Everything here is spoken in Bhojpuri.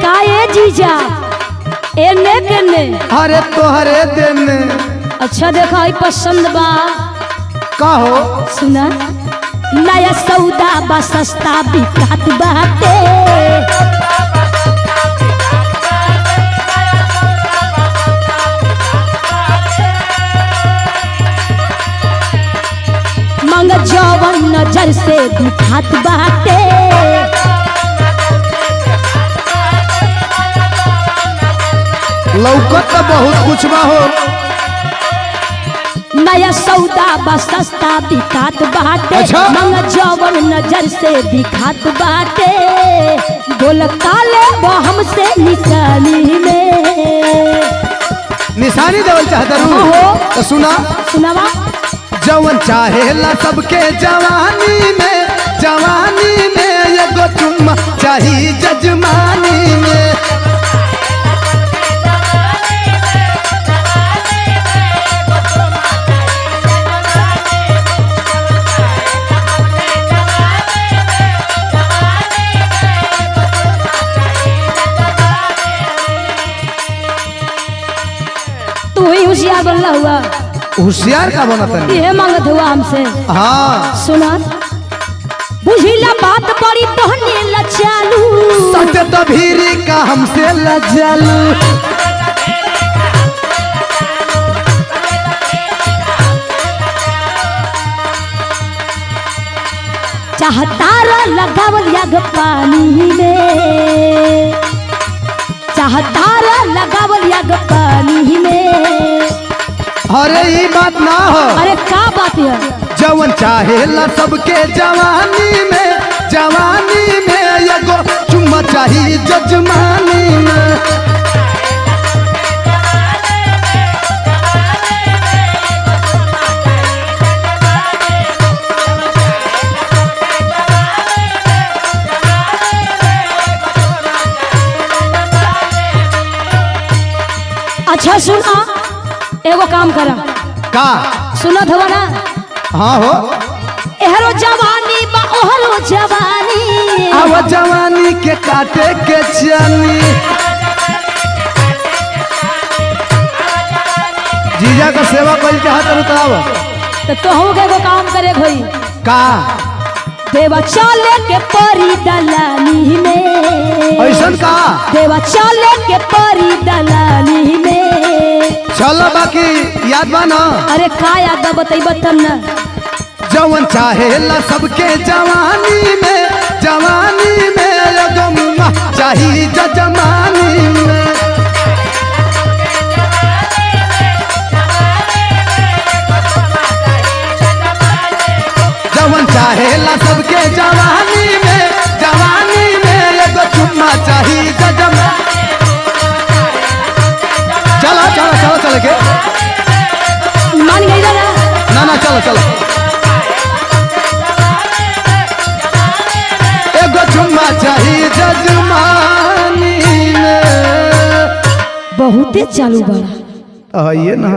काए जीजा एने केने अरे तोहरे देने। अच्छा देखा ही पसंद बा का हो सुना नया सौदा बा सस्ता बिकात बाटे मंग जवन नजर से दिखात बाटे लौकत तो बहुत कुछ बा हो। नया सौदा बा सस्ता बिकात बाटे अच्छा? मंग जवन नजर से दिखात बाटे बोल काले वो हमसे निशानी में निशानी देवल चाहता हो। हूँ तो सुना सुनावा जवन चाहेला सबके जवानी में एगो चुम्मा चाही जजमानी में। तू ही होशियार बनला हुआ होशियार का बना तनी ये मांगत हुआ हमसे। हाँ सुना बुझिला बात बड़ी तोहने लचालू सच तो भीरी का हमसे लजालू। चाहतारा लगावल याग पानी में चाहतारा लगावल याग पानी में। अरे ये बात ना हो अरे का बात है जवन चाहेला सबके जवानी में एगो चुम्मा चाही जजमानी में। अच्छा सुना एगो काम करा का सुनत हुआ ना हाँ हो एहरो जवानी बा ओहरो जवानी अब जवानी के काटे के चली। जीजा का सेवा कल चाहत तो तोहू के एगो काम करे भई का देवा चले के परी दलानी में ऐसन का देवा चले के परी दलानी में। चल बाकी याद बा ना अरे का याद बताई तब ना जवन चाहेला सबके जवानी में एगो मुम्मा चाही जजमानी में। जवन चाहेला सबके जवानी में एगो चुम्मा चाही जजमानी। चलो चलो चलो चलो के मान गई ना ना चलो चलो एगो चुम्मा चाही जजमानी में। बहुते चालू बड़ा ये ना